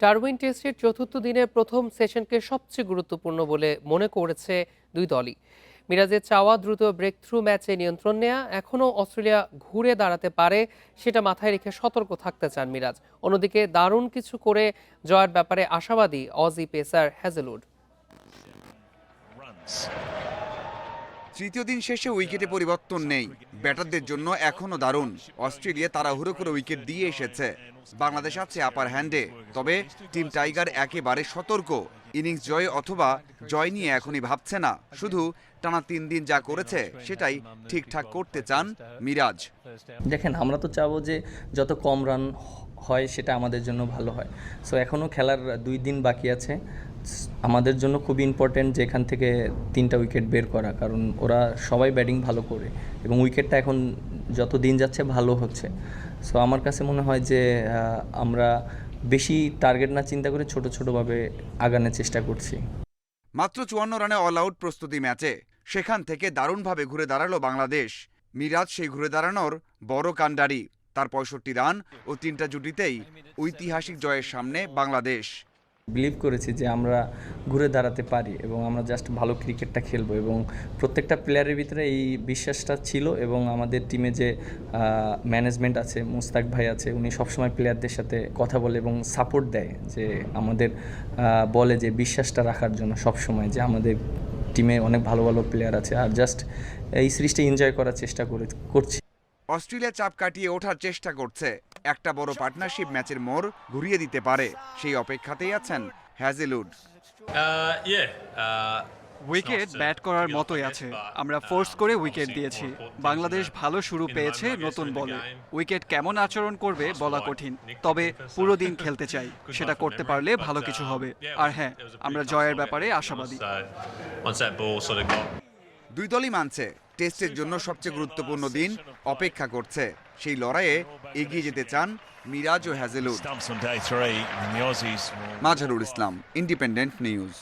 Darwin টেস্টের চতুর্থ দিনের প্রথম সেশনকে সবচেয়ে গুরুত্বপূর্ণ বলে মনে করেছে দুই দলই। মিরাজের চাওয়া দ্রুত ব্রেক থ্রু ম্যাচে নিয়ন্ত্রণ নেয়া, এখনও অস্ট্রেলিয়া ঘুরে দাঁড়াতে পারে সেটা মাথায় রেখে সতর্ক থাকতে চান মিরাজ। অন্যদিকে দারুণ কিছু করে জয়ের ব্যাপারে আশাবাদী অজি পেসার হ্যাজেলউড। তৃতীয় দিন শেষে উইকেটে পরিবর্তন নেই, ব্যাটারদের জন্য এখনও দারুণ। অস্ট্রেলিয়া তাড়াহুড়ো করে উইকেট দিয়ে এসেছে, বাংলাদেশ আছে আপার হ্যান্ডে। তবে টিম টাইগার একেবারে সতর্ক, ইনিংস জয় অথবা জয় নিয়ে এখনই ভাবছে না, শুধু টানা 3 দিন যা করেছে সেটাই ঠিকঠাক করতে চান মিরাজ। দেখেন, আমরা তো চাবো যে যত কম রান হয় সেটা আমাদের জন্য ভালো হয়। সো এখনও খেলার 2 দিন বাকি আছে। আমাদের জন্য খুবই ইম্পর্টেন্ট যে এখান থেকে 3টা উইকেট বের করা, কারণ ওরা সবাই ব্যাটিং ভালো করে এবং উইকেটটা এখন যত দিন যাচ্ছে ভালো হচ্ছে। সো আমার কাছে মনে হয় যে আমরা বেশি টার্গেট না চিন্তা করে ছোট ছোটোভাবে আগানোর চেষ্টা করছি। মাত্র 54 রানে অল আউট প্রস্তুতি ম্যাচে, সেখান থেকে দারুণভাবে ঘুরে দাঁড়ালো বাংলাদেশ। মিরাজ সেই ঘুরে দাঁড়ানোর বড় কাণ্ডারি, তার 65 রান ও 3টা জুটিতেই ঐতিহাসিক জয়ের সামনে বাংলাদেশ। বিলিভ করেছি যে আমরা ঘুরে দাঁড়াতে পারি এবং আমরা জাস্ট ভালো ক্রিকেটটা খেলবো, এবং প্রত্যেকটা প্লেয়ারের ভিতরে এই বিশ্বাসটা ছিল। এবং আমাদের টিমে যে ম্যানেজমেন্ট আছে, মুস্তাক ভাই আছে, উনি সবসময় প্লেয়ারদের সাথে কথা বলে এবং সাপোর্ট দেয়, যে আমাদের বলে যে বিশ্বাসটা রাখার জন্য সবসময়, যে আমাদের টিমে অনেক ভালো ভালো প্লেয়ার আছে, আর জাস্ট এই সিরিজটা এনজয় করার চেষ্টা করছি। অস্ট্রেলিয়া চাপ কাটিয়ে ওঠার চেষ্টা করছে, একটা বড় পার্টনারশিপ ম্যাচের মোড় ঘুরিয়ে দিতে পারে, সেই অপেক্ষাতেই আছেন হ্যাজেলউড। উইকেট ব্যাট করার মতোই আছে, আমরা ফোর্স করে উইকেট দিয়েছি। বাংলাদেশ ভালো শুরু পেয়েছে নতুন বলে। উইকেট কেমন আচরণ করবে বলা কঠিন, তবে পুরো দিন খেলতে চাই, সেটা করতে পারলে ভালো কিছু হবে। আর হ্যাঁ, আমরা জয়ের ব্যাপারে আশাবাদী। দুই দলই মানছে টেস্টের জন্য সবচেয়ে গুরুত্বপূর্ণ দিন অপেক্ষা করছে, সেই লড়াইয়ে এগিয়ে যেতে চান মিরাজ ও Hazlewood. Mazharul Islam, independent news.